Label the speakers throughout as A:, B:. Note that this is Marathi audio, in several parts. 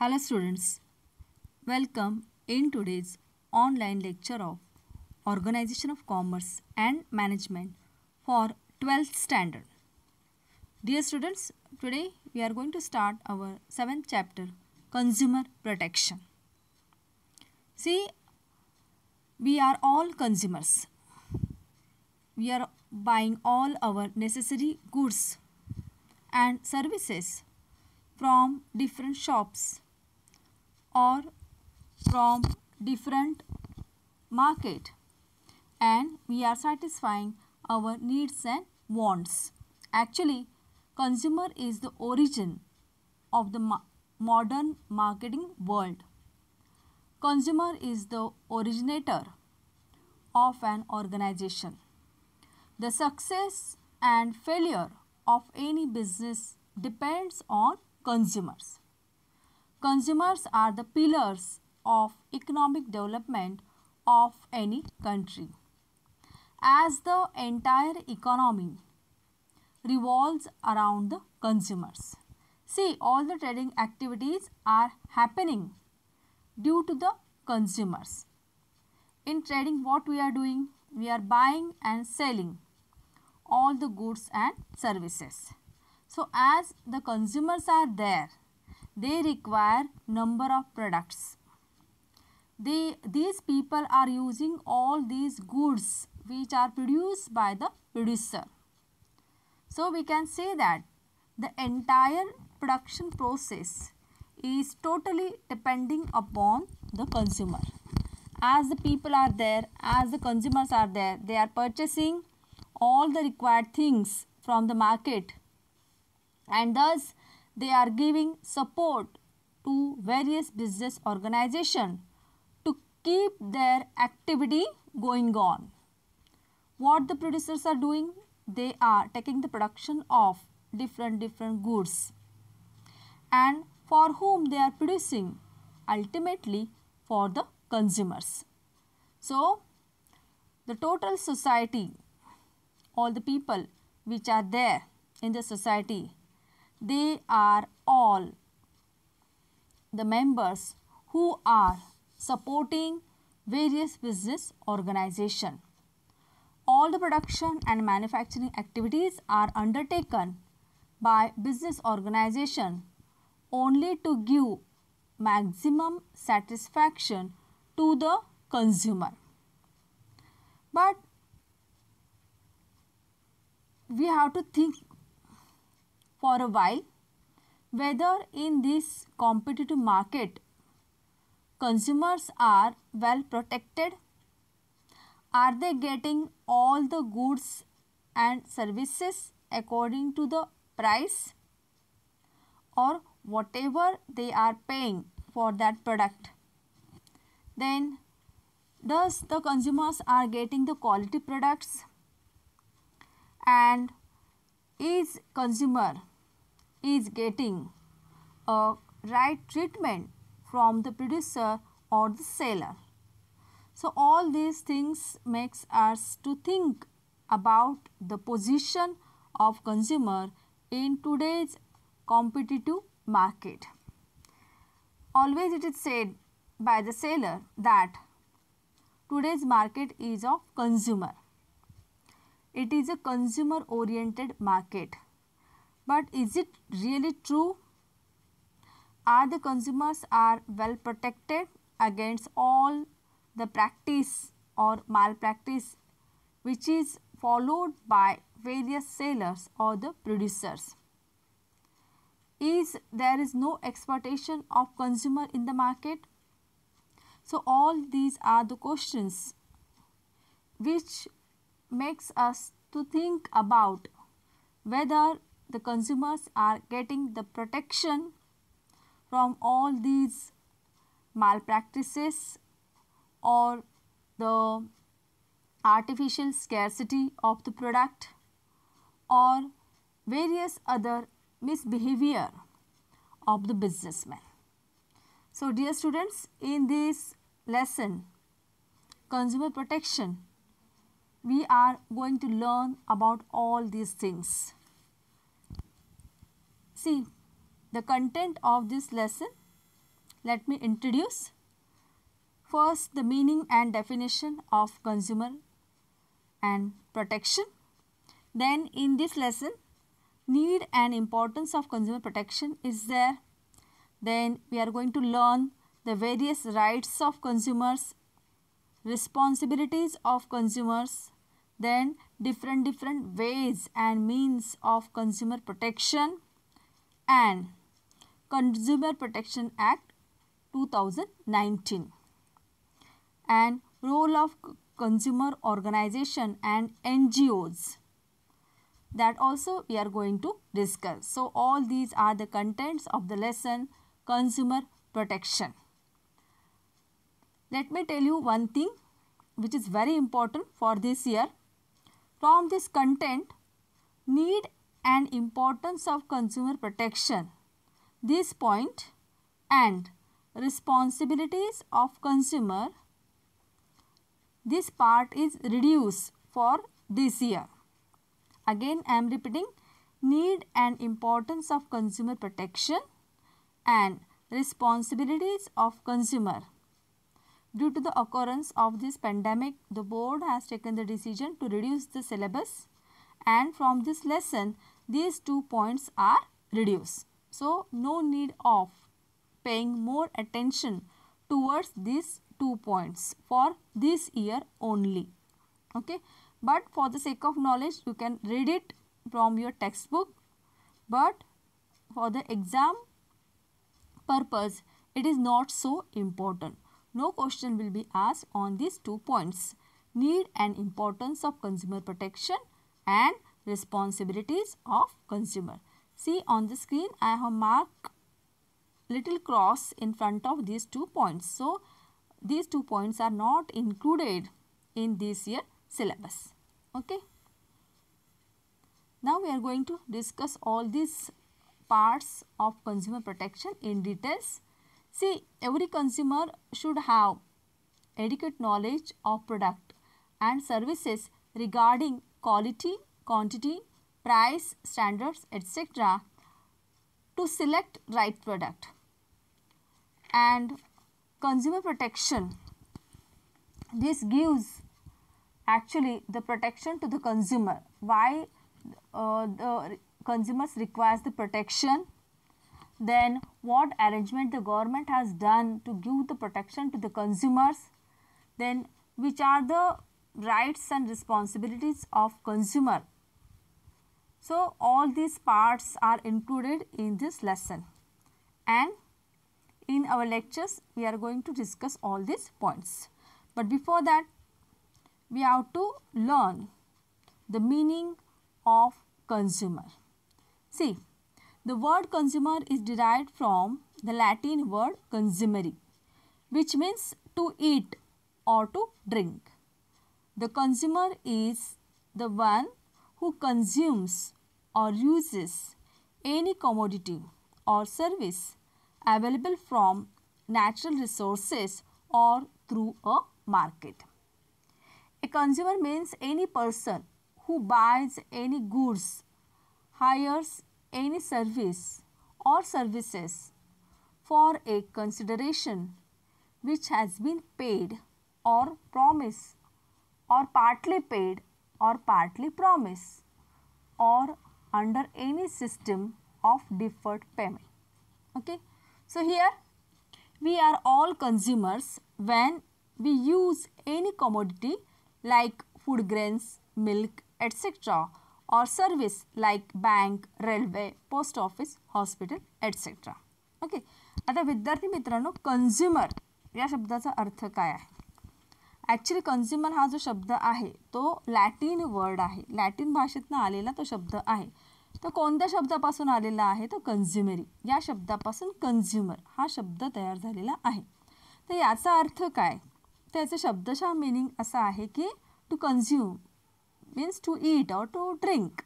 A: Hello students, welcome in today's online lecture of Organization of Commerce and Management for 12th standard. Dear students, today we are going to start our 7th chapter, Consumer Protection. See, we are all consumers. We are buying all our necessary goods and services from different shops or from different market, and we are satisfying our needs and wants. Actually, consumer is the origin of the modern marketing world. Consumer is the originator of an organization. The success and failure of any business depends on consumers. Consumers are the pillars of economic development of any country. As the entire economy revolves around the consumers. See, all the trading activities are happening due to the consumers. In trading, what we are doing? We are buying and selling all the goods and services. So, as the consumers are there, they require number of products. These people are using all these goods which are produced by the producer. So we can say that the entire production process is totally depending upon the consumer. As the people are there, as the consumers are there, they are purchasing all the required things from the market, and thus they are giving support to various business organizations to keep their activity going on. What the producers are doing? They are taking the production of different goods, and for whom they are producing? Ultimately for the consumers. So the total society, all the people which are there in the society, they are all the members who are supporting various business organizations. All the production and manufacturing activities are undertaken by business organization only to give maximum satisfaction to the consumer. But we have to think for a while whether in this competitive market consumers are well protected. Are they getting all the goods and services according to the price, or whatever they are paying for that product? Then does the consumers are getting the quality products, and is consumer is getting a right treatment from the producer or the seller? So all these things makes us to think about the position of consumer in today's competitive market. Always it is said by the seller that today's market is of consumer. It is a consumer oriented market. But is it really true? Are the consumers are well protected against all the practice or malpractice which is followed by various sellers or the producers? There is no exploitation of consumer in the market? So all these are the questions which makes us to think about whether the consumers are getting the protection from all these malpractices or the artificial scarcity of the product or various other misbehavior of the businessman. So dear students, in this lesson consumer protection, we are going to learn about all these things. See, the content of this lesson let me introduce first the meaning and definition of consumer and protection. Then in this lesson, need and importance of consumer protection is there. Then we are going to learn the various rights of consumers, responsibilities of consumers, then different ways and means of consumer protection, and Consumer Protection Act 2019, and role of consumer organization and NGOs, that also we are going to discuss. So all these are the contents of the lesson consumer protection. Let me tell you one thing which is very important for this year. From this content, need and importance of consumer protection, this point, and responsibilities of consumer, this part is reduced for this year. Again I am repeating, need and importance of consumer protection and responsibilities of consumer. Due to the occurrence of this pandemic, the board has taken the decision to reduce the syllabus, and from this lesson these 2 points are reduced. So no need of paying more attention towards these 2 points for this year only. Okay, but for the sake of knowledge you can read it from your textbook, but for the exam purpose it is not so important. No question will be asked on these 2 points, need and importance of consumer protection and responsibilities of consumer. See on the screen I have marked little cross in front of these 2 points. So these 2 points are not included in this year syllabus. Okay. Now we are going to discuss all these parts of consumer protection in details. See, every consumer should have adequate knowledge of product and services regarding quality, quantity, price, standards, etc. to select right product. And consumer protection, this gives actually the protection to the consumer. Why the consumers requires the protection? Then what arrangement the government has done to give the protection to the consumers? Then which are the rights and responsibilities of consumer? So all these parts are included in this lesson, and in our lectures we are going to discuss all these points. But before that we have to learn the meaning of consumer. See, the word consumer is derived from the Latin word consumere, which means to eat or to drink. The consumer is the one who consumes or uses any commodity or service available from natural resources or through a market. A consumer means any person who buys any goods, hires any service or services for a consideration which has been paid or promised or partly paid or partly promised or under any system of deferred payment. Okay. So here we are all consumers when we use any commodity like food grains, milk, etc. or service like bank, railway, post office, hospital, etc. Okay. आता विद्यार्थी मित्रांनो, कंझ्युमर या शब्दाचा अर्थ काय आहे? ॲक्च्युली कंझ्युमर हा जो शब्द आहे तो लॅटिन वर्ड आहे, लॅटिन भाषेतनं आलेला तो शब्द आहे. तो कोणत्या शब्दापासून आलेला आहे? तो कंझ्युमेरी या शब्दापासून कंझ्युमर हा शब्द तयार झालेला आहे. तर याचा अर्थ काय? त्याचा शब्दशः मीनिंग असा आहे की to consume means to eat और टू ड्रिंक,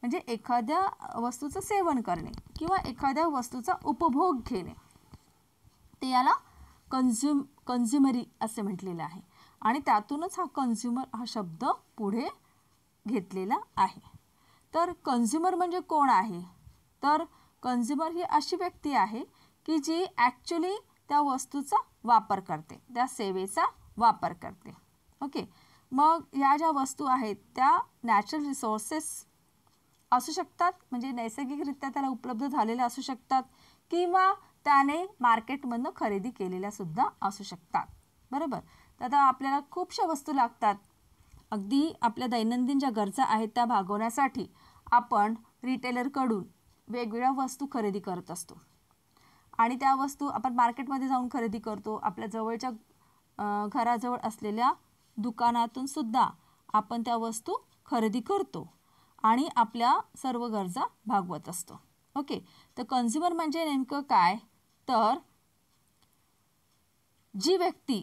A: म्हणजे एखाद्या वस्तूचं सेवन करणे किंवा एखाद्या वस्तूचा उपभोग घेणे, ते याला कंझ्युमरी असे म्हटलेलं आहे. आणि त्यातूनच हा कंझ्युमर हा शब्द पुढे घेतलेला आहे. तर कंझ्युमर म्हणजे कोण आहे? तर कंझ्युमर ही अशी व्यक्ती आहे की जी ॲक्च्युली त्या वस्तूचा वापर करते, त्या सेवेचा वापर करते. ओके. मग ह्या ज्या वस्तू आहेत त्या नॅचरल रिसोर्सेस असू शकतात, म्हणजे नैसर्गिकरित्या त्याला उपलब्ध झालेल्या असू शकतात, किंवा त्याने मार्केटमधनं खरेदी केलेल्या सुद्धा असू शकतात. बरोबर. तर आता आपल्याला खूपशा वस्तू लागतात, अगदी आपल्या दैनंदिन ज्या गरजा आहेत त्या भागवण्यासाठी आपण रिटेलरकडून वेगवेगळ्या वस्तू खरेदी करत असतो, आणि त्या वस्तू आपण मार्केटमध्ये जाऊन खरेदी करतो. आपल्या जवळच्या घराजवळ असलेल्या दुकानातून सुद्धा आपण त्या वस्तू खरेदी करतो आणि आपल्या सर्व गरजा भागवत असतो. ओके. तर कन्झ्युमर म्हणजे नेमकं काय, तर जी व्यक्ती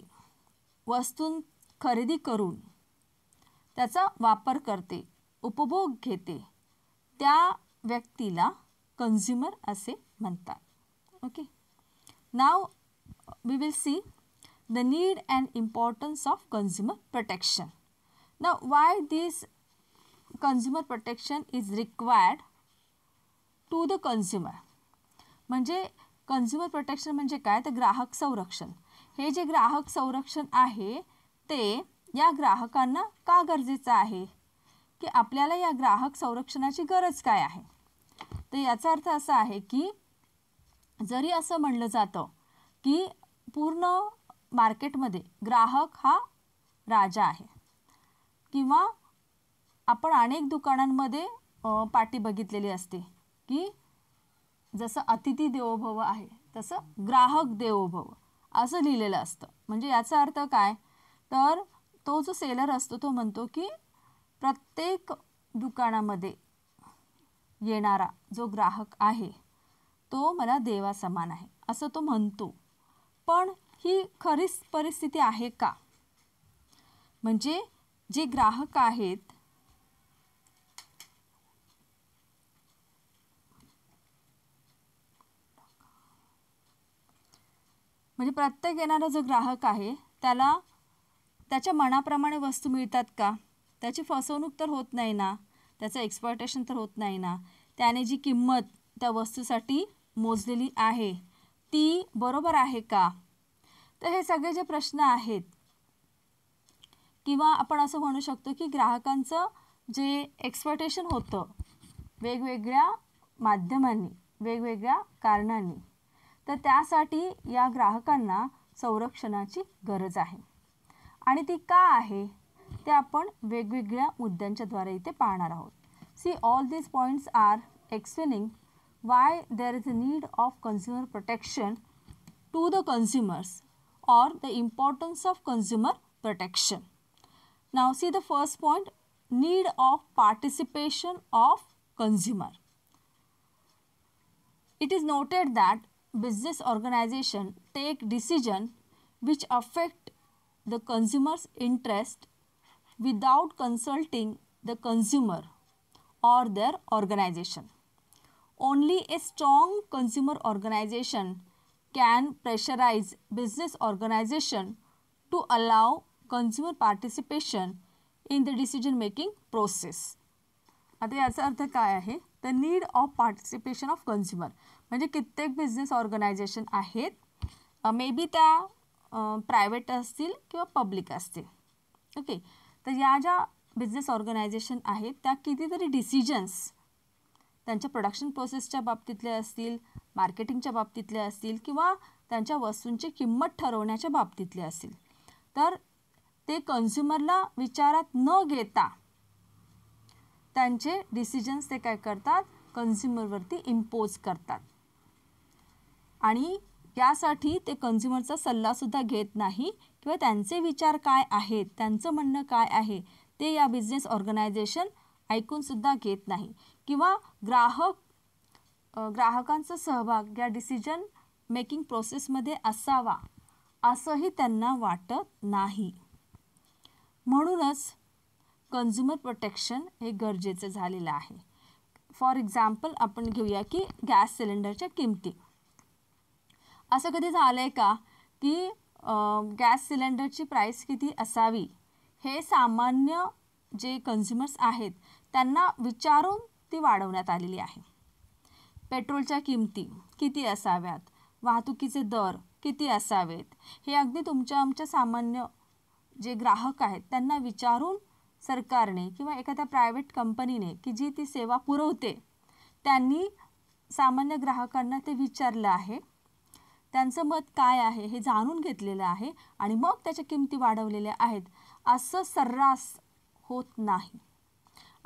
A: वस्तू खरेदी करून त्याचा वापर करते, उपभोग घेते, त्या व्यक्तीला कन्झ्युमर असे म्हणतात. Okay. Now we will see the need and importance of consumer protection. Now, why this consumer protection is required to the consumer? म्हणजे consumer protection म्हणजे काय, तर ग्राहक संरक्षण. हे जे ग्राहक संरक्षण आहे ते या ग्राहकांना का गरजेचं आहे, की आपल्याला या ग्राहक संरक्षणाची गरज काय आहे. तर याचा अर्थ असा आहे की जरी असं म्हणलं जातं की पूर्ण मार्केटमध्ये ग्राहक हा राजा आहे, किंवा आपण अनेक दुकानांमध्ये पाटी बघितलेली असते की जसं अतिथी देवो भव आहे तसं ग्राहक देवो भव असं लिहिलेलं असतं. म्हणजे याचा अर्थ काय, तर तो जो सेलर असतो तो म्हणतो की प्रत्येक दुकानामध्ये येणारा जो ग्राहक आहे तो मला देवा समान आहे असं तो म्हणतो. पण ही खरीच परिस्थिती आहे का, म्हणजे जे ग्राहक आहेत म्हणजे प्रत्येक येणारा जो ग्राहक आहे त्याला त्याच्या मनाप्रमाणे वस्तू मिळतात का, त्याची फसवणूक तर होत नाही ना, त्याचं एक्सप्लॉयटेशन तर होत नाही ना, त्याने जी किंमत त्या वस्तूसाठी मोजलेली आहे ती बरोबर आहे का. तर हे सगळे जे प्रश्न आहेत, किंवा आपण असं म्हणू शकतो की ग्राहकांचं जे एक्सप्लॉयटेशन होतं वेगवेगळ्या माध्यमांनी, वेगवेगळ्या कारणांनी, तर त्यासाठी या ग्राहकांना संरक्षणाची गरज आहे. आणि ती का आहे ते आपण वेगवेगळ्या मुद्द्यांच्याद्वारे इथे पाहणार आहोत. See all these points are explaining why there is a need of consumer protection to the consumers or the importance of consumer protection. Now see the first point, need of participation of consumer. It is noted that business organization take decision which affect the consumer's interest without consulting the consumer or their organization. Only a strong consumer organization can pressurize business organization to allow consumer participation in the decision making process. आता याचा अर्थ काय आहे, तर need of participation of consumer म्हणजे कित्येक बिझनेस ऑर्गनायझेशन आहेत, मे बी त्या प्रायव्हेट असतील किंवा पब्लिक असतील. ओके. तर या ज्या बिझनेस ऑर्गनायझेशन आहेत त्या कितीतरी डिसिजन्स त्यांच्या प्रोडक्शन प्रोसेसच्या बाबतीतले असतील, मार्केटिंगच्या बाबतीतले असतील, किंवा त्यांच्या वस्तूंची किंमत ठरवण्याच्या बाबतीतले असतील, तर ते कन्झ्युमरला विचारात न घेता त्यांचे डिसिजन्स ते काय करतात, कन्झ्युमरवरती इम्पोज करतात. आणि यासाठी ते कन्झ्युमरचा सल्लासुद्धा घेत नाही, किंवा त्यांचे विचार काय आहेत, त्यांचं म्हणणं काय आहे ते या बिझनेस ऑर्गनायझेशन ऐकूनसुद्धा घेत नाही, किंवा ग्राहकांचा सहभाग या डिसिजन मेकिंग प्रोसेसमध्ये असावा असंही त्यांना वाटत नाही. म्हणूनच कन्झ्युमर प्रोटेक्शन हे गरजेचं झालेलं आहे. फॉर एक्झाम्पल आपण घेऊया की गॅस सिलेंडरच्या किमती. असं कधी झालं आहे का की गॅस सिलेंडरची प्राईस किती असावी हे सामान्य जे कन्झ्युमर्स आहेत त्यांना विचारून ती वाढवण्यात आलेली आहे. पेट्रोलच्या किमती किती असाव्यात, वाहतुकीचे दर किती असावेत हे अगदी तुमच्या आमच्या सामान्य जे ग्राहक आहेत त्यांना विचारून सरकारने किंवा एखाद्या प्रायव्हेट कंपनीने की जी ती सेवा पुरवते त्यांनी सामान्य ग्राहकांना ते विचारलं आहे, त्यांचं मत काय आहे हे जाणून घेतलेलं आहे आणि मग त्याच्या किमती वाढवलेल्या आहेत. असं सर्रास होत नाही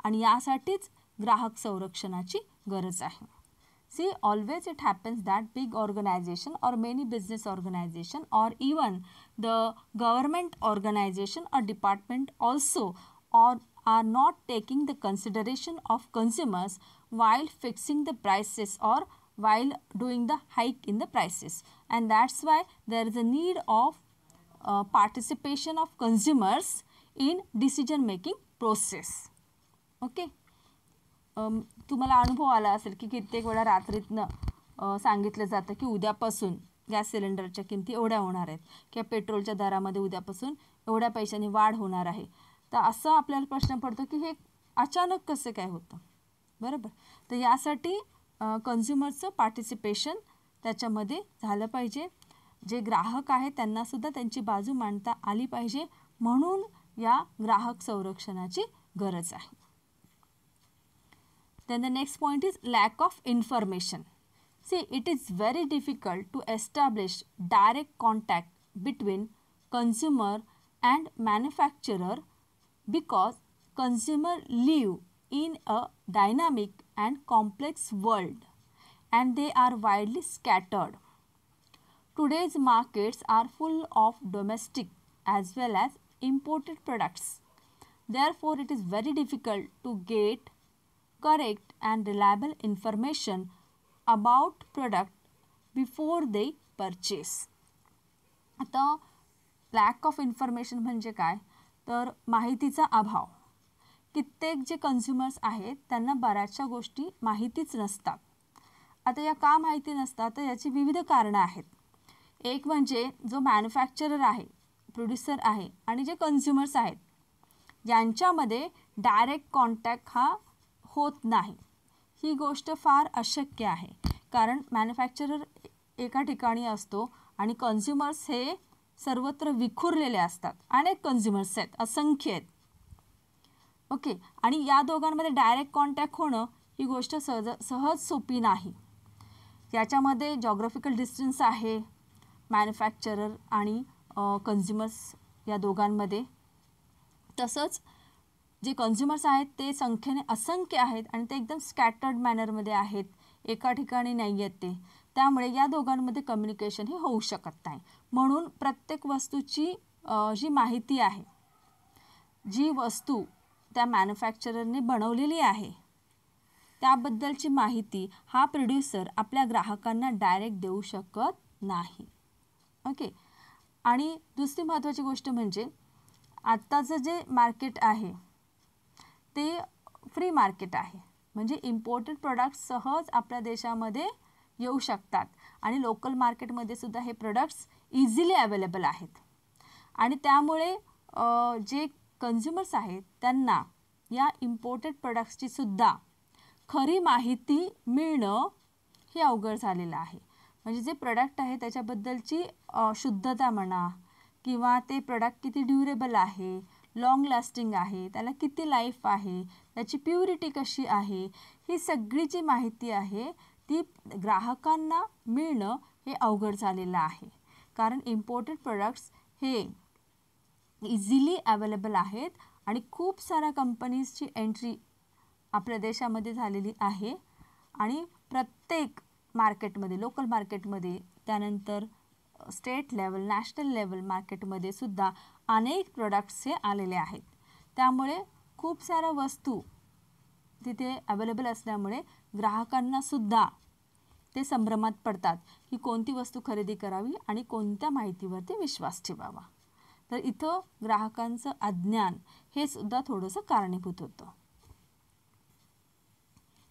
A: आणि यासाठीच ग्राहक संरक्षणाची गरज आहे. See, always it happens that big organization or many business organization or even the government organization or department also are not taking the consideration of consumers while fixing the prices or while doing the hike in the prices, and that's why there is a need of participation of consumers in decision making process. Okay. तुम्हाला अनुभव आला असेल की कित्येक वेळा रात्रीतनं सांगितलं जातं की उद्यापासून गॅस सिलेंडरच्या किमती एवढ्या होणार आहेत किंवा पेट्रोलच्या दरामध्ये उद्यापासून एवढ्या पैशांनी वाढ होणार आहे. तर असं आपल्याला प्रश्न पडतो की हे अचानक कसं काय होतं, बरोबर. तर यासाठी कन्झ्युमरचं पार्टिसिपेशन त्याच्यामध्ये झालं पाहिजे. जे ग्राहक आहेत त्यांनासुद्धा त्यांची बाजू मांडता आली पाहिजे, म्हणून या ग्राहक संरक्षणाची गरज आहे. Then the next point is lack of information. See, it is very difficult to establish direct contact between consumer and manufacturer because consumer live in a dynamic and complex world and they are widely scattered. Today's markets are full of domestic as well as imported products. Therefore, it is very difficult to get correct and reliable information about product before they purchase. आता लॅक ऑफ इन्फॉर्मेशन म्हणजे काय, तर माहितीचा अभाव. कित्येक जे कन्झ्युमर्स आहेत त्यांना बऱ्याचशा गोष्टी माहितीच नसतात. आता या का माहिती नसतात तर याची विविध कारणं आहेत. एक म्हणजे जो मॅन्युफॅक्चरर आहे, प्रोड्युसर आहे आणि जे कन्झ्युमर्स आहेत यांच्यामध्ये डायरेक्ट कॉन्टॅक्ट हा होत नाही. ही गोष्ट फार अशक्य आहे, कारण मॅन्युफॅक्चरर एका ठिकाणी असतो आणि कन्झ्युमर्स हे सर्वत्र विखुरलेले असतात. अनेक कन्झ्युमर्स आहेत, असंख्य आहेत. ओके. आणि या दोघांमध्ये डायरेक्ट कॉन्टॅक्ट होणं ही गोष्ट सहज सोपी नाही. याच्यामध्ये जॉग्राफिकल डिस्टन्स आहे मॅन्युफॅक्चरर आणि कन्झ्युमर्स या दोघांमध्ये. तसंच जे कन्झ्युमर्स आहेत ते संख्येने असंख्य आहेत आणि ते एकदम स्कॅटर्ड मॅनरमध्ये आहेत, एका ठिकाणी नाही आहेत ते. त्यामुळे या दोघांमध्ये कम्युनिकेशन हे होऊ शकत नाही. म्हणून प्रत्येक वस्तूची जी माहिती आहे, जी वस्तू त्या मॅन्युफॅक्चररने बनवलेली आहे त्याबद्दलची माहिती हा प्रोड्युसर आपल्या ग्राहकांना डायरेक्ट देऊ शकत नाही. ओके. आणि दुसरी महत्त्वाची गोष्ट म्हणजे आत्ताचं जे मार्केट आहे ते फ्री मार्केट आहे, म्हणजे इम्पोर्टेड प्रोडक्ट्स सहज आपल्या देशामध्ये येऊ शकतात आणि लोकल मार्केटमध्ये सुद्धा हे प्रोडक्ट्स इझिली अवेलेबल आहेत. आणि त्यामुळे जे कन्झ्युमर्स आहेत त्यांना या इम्पोर्टेड प्रोडक्ट्सची सुद्धा खरी माहिती मिळणं हे अवघड झालेलं आहे. म्हणजे जे प्रोडक्ट आहे त्याच्याबद्दलची शुद्धता म्हणा किंवा ते प्रोडक्ट किती ड्युरेबल आहे, लॉंग लास्टिंग आहे, त्याला किती लाईफ आहे, त्याची प्युरिटी कशी आहे, ही सगळी जी माहिती आहे ती ग्राहकांना मिळणं हे अवघड झालेलं आहे. कारण इम्पोर्टेड प्रोडक्ट्स हे इझिली अवेलेबल आहेत आणि खूप साऱ्या कंपनीजची एंट्री आपल्या देशामध्ये झालेली आहे आणि प्रत्येक मार्केटमध्ये, लोकल मार्केटमध्ये, त्यानंतर स्टेट लेवल, नॅशनल लेवल मार्केटमध्ये सुद्धा अनेक प्रोडक्ट्स हे आलेले आहेत. त्यामुळे खूप साऱ्या वस्तू तिथे अवेलेबल असल्यामुळे ग्राहकांना सुद्धा ते संभ्रमात पडतात की कोणती वस्तू खरेदी करावी आणि कोणत्या माहितीवरती विश्वास ठेवावा. तर इथं ग्राहकांचं अज्ञान हे सुद्धा थोडंसं कारणीभूत होतं.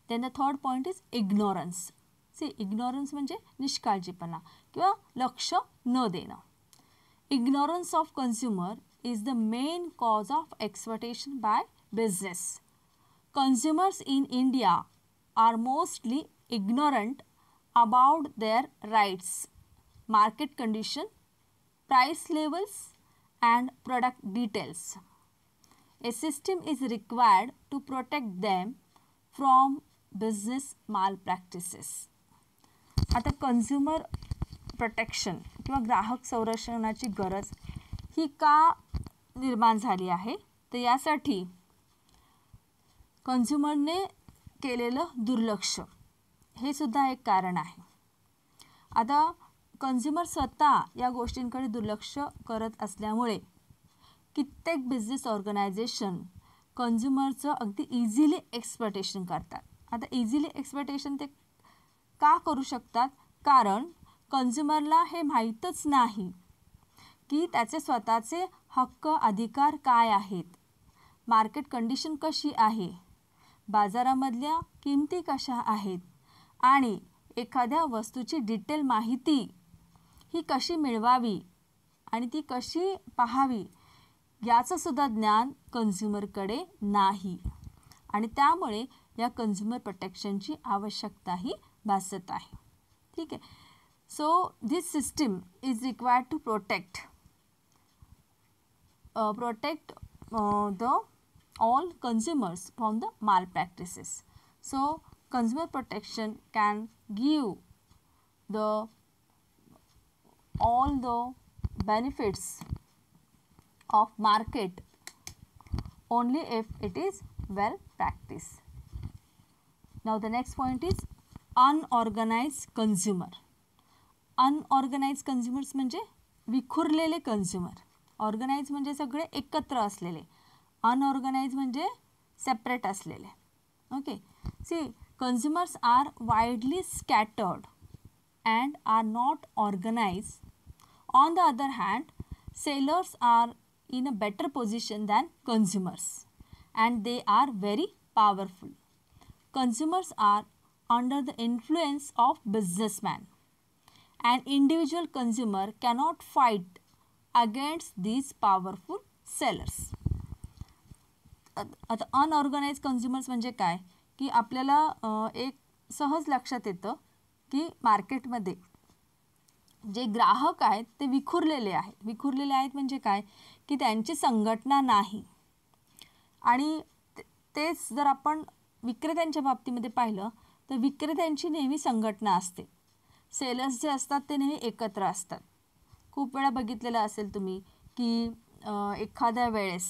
A: Then the third point is ignorance. Ignorance म्हणजे निष्काळजीपणा किंवा लक्ष न देणं. Ignorance of consumer is the main cause of exploitation by business. Consumers in India are mostly ignorant about their rights. market condition, price levels and product details. A system is required to protect them from business malpractices. आता कंझ्युमर प्रोटेक्शन किंवा ग्राहक संरक्षणाची गरज ही का निर्माण झाली आहे, तर यासाठी कंझ्युमरने केलेलं दुर्लक्ष हे सुद्धा एक कारण आहे. आता कंझ्युमर स्वतः या गोष्टींकडे दुर्लक्ष करत असल्यामुळे कित्येक बिझनेस ऑर्गनायझेशन कंझ्युमरचं अगदी इझिली एक्सप्लॉटेशन करतात. आता इझिली एक्सप्लॉटेशन ते का करू शकतात, कारण कंझ्युमरला हे माहीतच नाही की त्याचे स्वतःचे हक्क अधिकार काय आहेत, मार्केट कंडिशन कशी आहे, बाजारामधल्या किमती कशा आहेत आणि एखाद्या वस्तूची डिटेल माहिती ही कशी मिळवावी आणि ती कशी पाहावी याचं सुद्धा ज्ञान कंझ्युमरकडे नाही आणि त्यामुळे या कंझ्युमर प्रोटेक्शनची आवश्यकताही भासत आहे. ठीक आहे. So this system is required to protect the all consumers from the malpractices. So consumer protection can give all the benefits of market only if it is well practiced. Now the next point is unorganized consumer. Unorganized consumers म्हणजे विखुरलेले कंझ्युमर. ऑर्गनाइज म्हणजे सगळे एकत्र असलेले, अनऑर्गनाइज म्हणजे सेपरेट असलेले. Okay. See, consumers are widely scattered and are not organized. On the other hand, sellers are in a better position than consumers and they are very powerful. Consumers are under the influence of businessmen. An individual consumer cannot fight against these powerful sellers. आता अनऑर्गनाइज कंझ्युमर्स म्हणजे काय, की आपल्याला एक सहज लक्षात येतं की मार्केटमध्ये जे ग्राहक आहेत ते विखुरलेले आहेत. विखुरलेले आहेत म्हणजे काय, की त्यांची संघटना नाही. आणि तेच जर आपण विक्रेत्यांच्या बाबतीमध्ये पाहिलं तर विक्रेत्यांची नेहमी संघटना असते. सेलर्स जे असतात ते नेहमी एकत्र असतात. खूप वेळा बघितलेलं असेल तुम्ही की एखाद्या वेळेस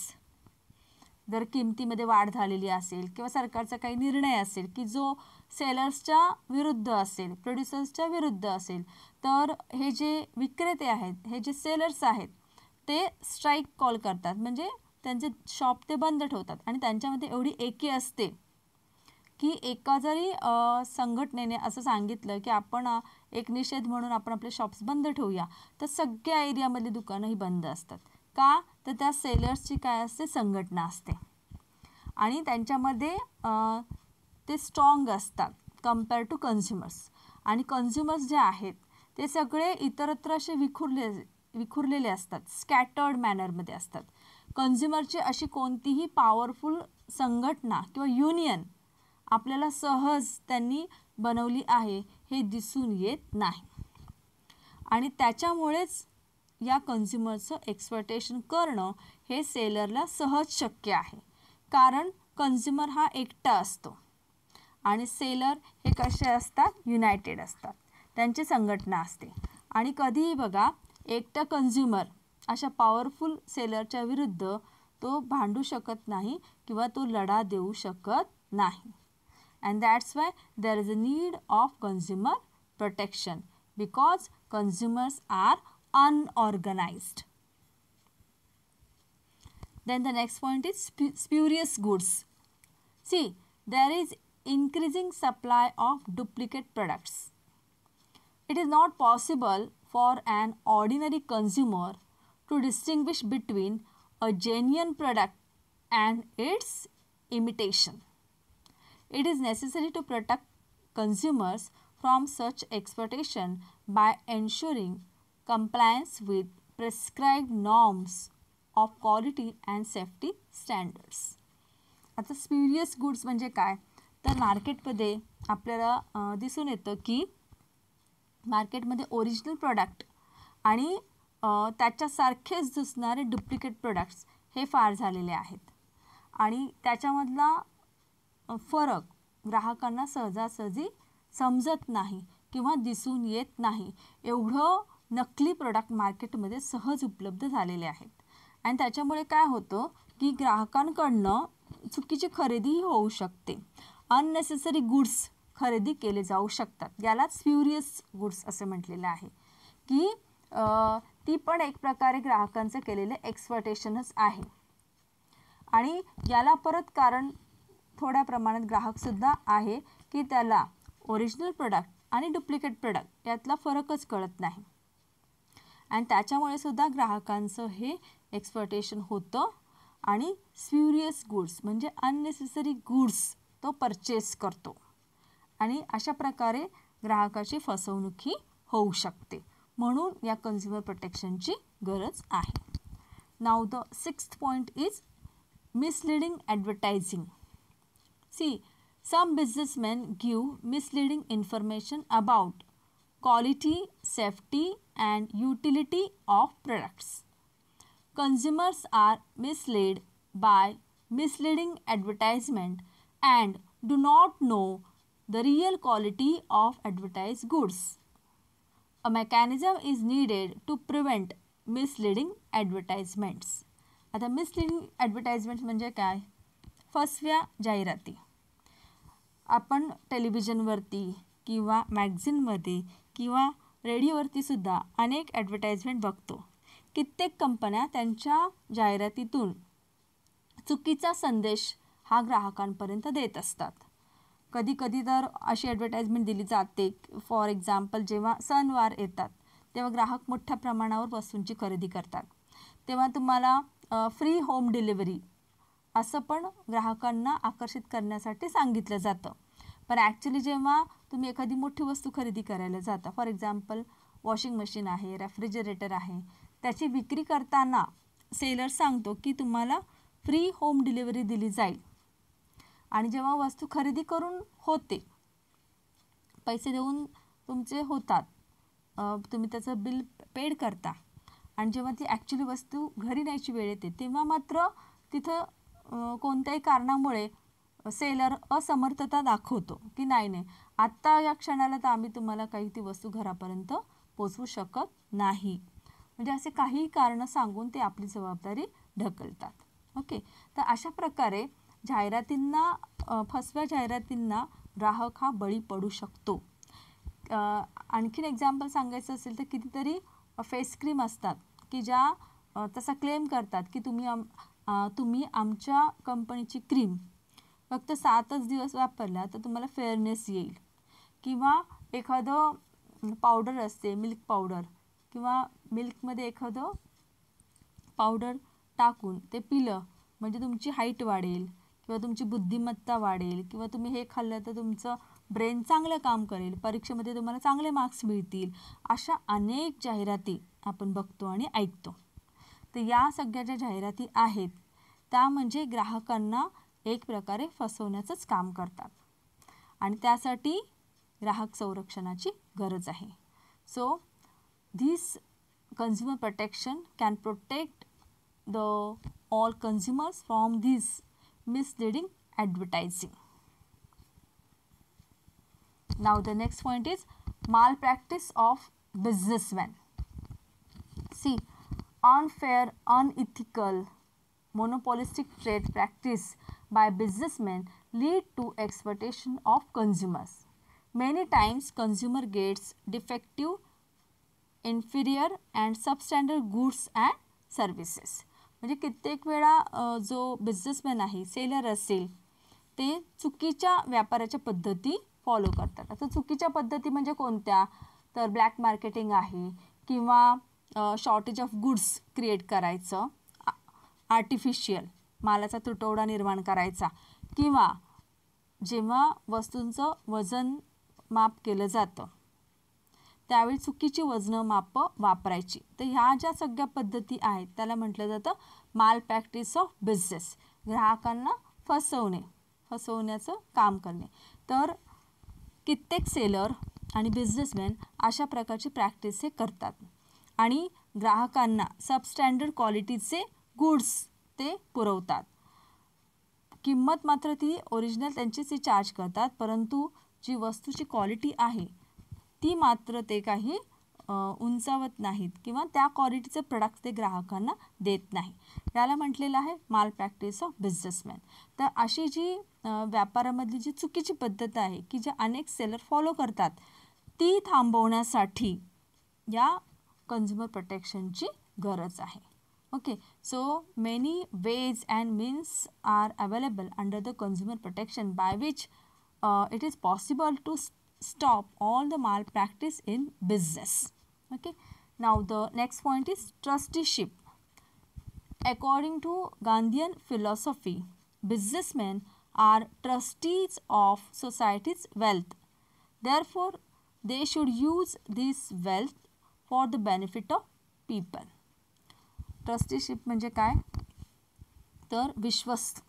A: जर किमतीमध्ये वाढ झालेली असेल किंवा सरकारचा काही निर्णय असेल की जो सेलर्सच्या विरुद्ध असेल, प्रोड्युसर्सच्या विरुद्ध असेल, तर हे जे विक्रेते आहेत, हे जे सेलर्स आहेत ते स्ट्राईक कॉल करतात. म्हणजे त्यांचे शॉप ते बंद ठेवतात आणि त्यांच्यामध्ये एवढी एकी असते की एका जरी संघटनेने असं सांगितलं की आपण एक निषेध म्हणून आपण आपले शॉप्स बंद ठेवूया, तर सगळ्या एरियामधली दुकानंही बंद असतात. का, तर त्या सेलर्सची काय असते, संघटना असते आणि त्यांच्यामध्ये ते स्ट्रॉंग असतात कम्पेअर टू कंझ्युमर्स. आणि कंझ्युमर्स जे आहेत ते सगळे इतरत्र असे विखुरलेले असतात, स्कॅटर्ड मॅनरमध्ये असतात. कंझ्युमरची अशी कोणतीही पॉवरफुल संघटना किंवा युनियन आपल्याला सहज त्यांनी बनवली आहे हे दिसून येत नाही आणि त्याच्यामुळेच या कंझ्युमरचं एक्सप्लॉटेशन करणं हे सेलरला सहज शक्य आहे. कारण कंझ्युमर हा एकटा असतो आणि सेलर हे कसे असतात, युनायटेड असतात, त्यांची संघटना असते. आणि कधीही बघा एकटा कंझ्युमर अशा पॉवरफुल सेलरच्या विरुद्ध तो भांडू शकत नाही किंवा तो लढा देऊ शकत नाही. And that's why there is a need of consumer protection because consumers are unorganized. Then the next point is spurious goods. See, there is increasing supply of duplicate products. It is not possible for an ordinary consumer to distinguish between a genuine product and its imitation. It is necessary to protect consumers from such exploitation by ensuring compliance with prescribed norms of quality and safety standards. आता स्प्युरियस गुड्स म्हणजे काय, तर मार्केटमध्ये आपल्याला दिसून येतं की मार्केटमध्ये ओरिजिनल प्रॉडक्ट आणि त्याच्यासारखेच दिसणारे डुप्लिकेट प्रोडक्ट्स हे फार झालेले आहेत आणि त्याच्यामधला फरक ग्राहकांना सहजासहजी समजत नाही किंवा दिसून येत नाही. एवढं नकली प्रोडक्ट मार्केटमध्ये सहज उपलब्ध झालेले आहेत आणि त्याच्यामुळे काय होतं की ग्राहकांकडनं चुकीची खरेदीही होऊ शकते. अननेसेसरी गुड्स खरेदी केले जाऊ शकतात. यालाच स्प्युरियस गुड्स असे म्हटलेलं आहे की ती पण एक प्रकारे ग्राहकांचं केलेलं एक्सप्लॉयटेशनच आहे आणि याला परत कारण थोड्या प्रमाणात ग्राहकसुद्धा आहे की त्याला ओरिजिनल प्रोडक्ट आणि डुप्लिकेट प्रोडक्ट यातला फरकच कळत नाही आणि त्याच्यामुळे सुद्धा ग्राहकांचं हे एक्सप्लॉयटेशन होतं आणि स्प्युरियस गुड्स म्हणजे अननेसेसरी गुड्स तो परचेस करतो आणि अशा प्रकारे ग्राहकाची फसवणूकही होऊ शकते. म्हणून या कन्झ्युमर प्रोटेक्शनची गरज आहे. नाव the 6th point is misleading advertising. See, some businessmen give misleading information about quality, safety and utility of products. Consumers are misled by misleading advertisement and do not know the real quality of advertised goods. A mechanism is needed to prevent misleading advertisements. आता मिसलिडिंग ॲडव्हर्टाइजमेंट म्हणजे काय? फसव्या जाहिराती. आपण टेलिव्हिजनवरती किंवा मॅगझिनमध्ये किंवा रेडिओवरती सुद्धा अनेक ॲडव्हर्टाइजमेंट बघतो. कित्येक कंपन्या त्यांच्या जाहिरातीतून चुकीचा संदेश हा ग्राहकांपर्यंत देत असतात. कधी कधी तर अशी ॲडव्हर्टाइजमेंट दिली जाते, फॉर एक्झाम्पल जेव्हा सणवार येतात तेव्हा ग्राहक मोठ्या प्रमाणावर वस्तूंची खरेदी करतात तेव्हा तुम्हाला फ्री होम डिलिव्हरी असं पण ग्राहकांना आकर्षित करण्यासाठी सांगितलं जातं. पण ॲक्च्युली जेव्हा तुम्ही एखादी मोठी वस्तू खरेदी करायला जाता, फॉर एक्झाम्पल वॉशिंग मशीन आहे, रेफ्रिजरेटर आहे, त्याची विक्री करताना सेलर सांगतो की तुम्हाला फ्री होम डिलिव्हरी दिली जाईल आणि जेव्हा वस्तू खरेदी करून होते, पैसे देऊन तुमचे होतात, तुम्ही त्याचं बिल पेड करता आणि जेव्हा ती ॲक्च्युली वस्तू घरी न्यायची वेळ येते तेव्हा मात्र तिथं कोणत्याही कारणामुळे सेलर असमर्थता दाखवतो की नाही आत्ता या क्षणाला तर आम्ही तुम्हाला काही ती वस्तू घरापर्यंत पोचवू शकत नाही. म्हणजे असे काही कारणं सांगून ते आपली जबाबदारी ढकलतात. ओके, तर अशा प्रकारे जाहिरातींना फसव्या जाहिरातींना ग्राहक हा बळी पडू शकतो. आणखीन एक्झाम्पल सांगायचं असेल तर कितीतरी फेस क्रीम असतात की ज्या तसा क्लेम करतात की तुम्ही आमच्या कंपनीची क्रीम फक्त 7च दिवस वापरला तर तुम्हाला फेअरनेस येईल. किंवा एखादं पावडर असते, मिल्क पावडर किंवा मिल्कमध्ये एखादं पावडर टाकून ते पिलं म्हणजे तुमची हाईट वाढेल किंवा तुमची बुद्धिमत्ता वाढेल किंवा तुम्ही हे खाल्लं तर तुमचं ब्रेन चांगलं काम करेल, परीक्षेमध्ये तुम्हाला चांगले मार्क्स मिळतील. अशा अनेक जाहिराती आपण बघतो आणि ऐकतो. तर या सगळ्या ज्या जाहिराती आहेत त्या म्हणजे ग्राहकांना एक प्रकारे फसवण्याचंच काम करतात आणि त्यासाठी ग्राहक संरक्षणाची गरज आहे. So this consumer protection can protect the all consumers from this misleading advertising. Now the next point is malpractice of businessmen. See, unfair, unethical, monopolistic trade practice by businessmen lead to exploitation of consumers. Many times consumer gets defective, inferior and substandard goods and services. म्हणजे कित्येक वेळा जो बिझनेसमॅन आहे, सेलर असेल, ते चुकीच्या व्यापाराच्या पद्धती फॉलो करतात. आता चुकीच्या पद्धती म्हणजे कोणत्या? तर ब्लॅक मार्केटिंग आहे किंवा शॉर्टेज ऑफ गुड्स क्रिएट करायचं, आर्टिफिशियल मालाचा तुटवडा निर्माण करायचा किंवा जेव्हा वस्तूंचं वजन माप केलं जातं त्यावेळी चुकीची वजनं मापं वापरायची. तर ह्या ज्या सगळ्या पद्धती आहेत त्याला म्हटलं जातं माल प्रॅक्टिस ऑफ बिझनेस. ग्राहकांना फसवण्याचं काम करणे. तर कित्येक सेलर आणि बिझनेसमॅन अशा प्रकारची प्रॅक्टिस हे करतात आणि ग्राहकांना सबस्टँडर्ड क्वालिटीचे गुड्स ते पुरवतात. किंमत मात्र ती ओरिजिनल त्यांचीच चार्ज करतात, परंतु जी वस्तूची क्वालिटी आहे ती मात्र ते काही उंचावत नाहीत किंवा त्या क्वालिटीचे प्रोडक्ट ते ग्राहकांना देत नाही. याला म्हटलेलं आहे माल प्रॅक्टिस ऑफ बिझनेसमॅन. तर अशी जी व्यापारामधली जी चुकीची पद्धत आहे की जे अनेक सेलर फॉलो करतात, ती थांबवण्यासाठी या कंझ्युमर प्रोटेक्शनची गरज आहे. Okay, so many ways and means are available under the consumer protection by which it is possible to stop all the malpractice in business. Okay, now the next point is trusteeship. According to Gandhian philosophy, businessmen are trustees of society's wealth. Therefore, they should use this wealth for the benefit of people. Trusteeship म्हणजे काय तर विश्वस्त.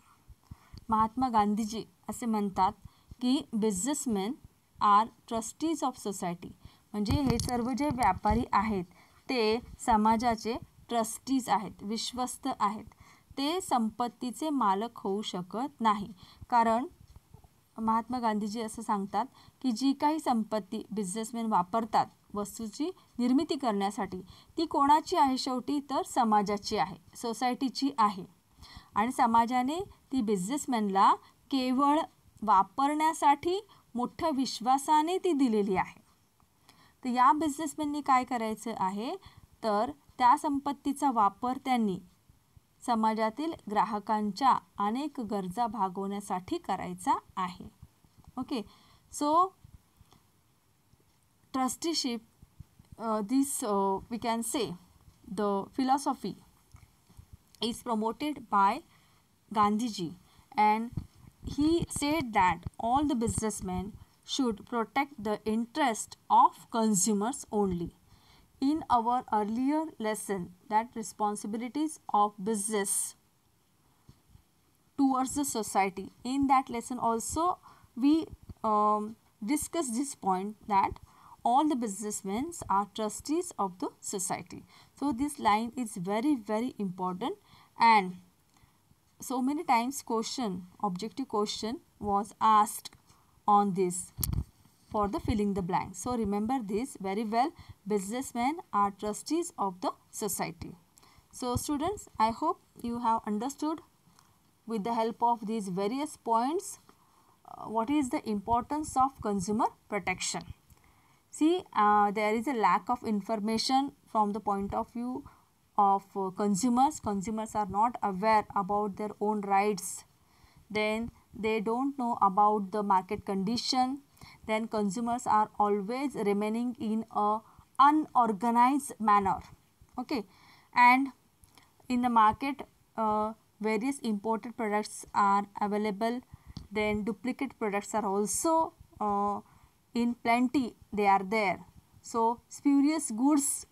A: महात्मा गांधीजी असे म्हणतात की businessman are trustees of society, म्हणजे हे सर्व जे व्यापारी आहेत ते समाजाचे ट्रस्टीज आहेत, विश्वस्त आहेत. ते संपत्तीचे मालक होऊ शकत नाही, कारण महात्मा गांधीजी असं सांगतात की जी काही संपत्ती बिझनेसमॅन वापरतात वस्तूची निर्मिती करण्यासाठी, ती कोणाची आहे शेवटी तर समाजाची आहे, सोसायटीची आहे. आणि समाजाने ती बिझनेसमॅनला केवळ वापरण्यासाठी मोठ्या विश्वासाने ती दिलेली आहे. तर या बिझनेसमॅननी काय करायचं आहे तर त्या संपत्तीचा वापर त्यांनी समाजातील ग्राहकांच्या अनेक गरजा भागवण्यासाठी करायचा आहे. Okay, so trusteeship, this we can say the philosophy is promoted by Gandhiji, and he said that all the businessmen should protect the interest of consumers only. In our earlier lesson, that responsibilities of business towards the society, in that lesson also we discussed this point that all the businessmen are trustees of the society. So this line is very very important, and so many times objective question was asked on this for the filling the blank. So remember this very well, businessmen are trustees of the society. So students, I hope you have understood with the help of these various points what is the importance of consumer protection. See, there is a lack of information from the point of view of consumers. Consumers are not aware about their own rights. Then they don't know about the market condition. Then consumers are always remaining in a unorganized manner. Okay, and in the market various imported products are available. Then duplicate products are also in plenty, they are there. So spurious goods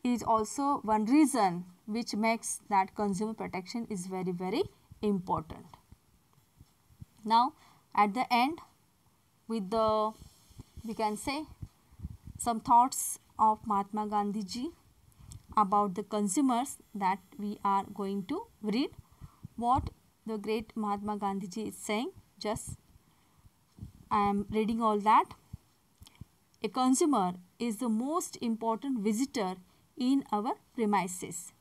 A: is also one reason which makes that consumer protection is very very important. Now at the end, with the we can say some thoughts of Mahatma Gandhi ji about the consumers, that we are going to read what the great Mahatma Gandhi ji is saying. Just I am reading all that. A consumer is the most important visitor in our premises.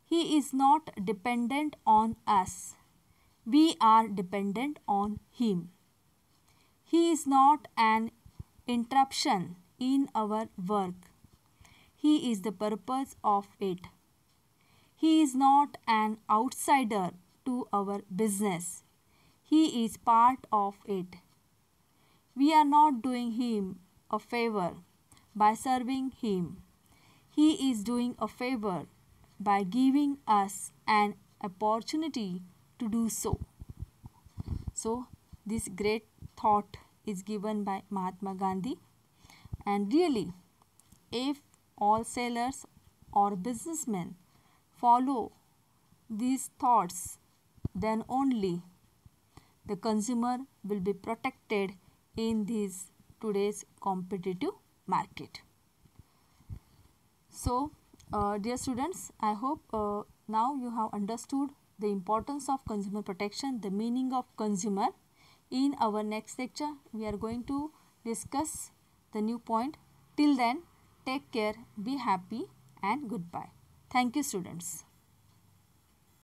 A: He is not dependent on us. We are dependent on him. He is not an interruption in our work. He is the purpose of it. He is not an outsider to our business. He is part of it. We are not doing him a favor by serving him. He is doing a favor by giving us an opportunity to do so. So this great thought is given by Mahatma Gandhi, and really if all sailors or businessmen follow these thoughts, then only the consumer will be protected in this today's competitive market. So, dear students, I hope now you have understood the importance of consumer protection, the meaning of consumer. In our next lecture, we are going to discuss the new point. Till then, take care, be happy and goodbye. Thank you, students.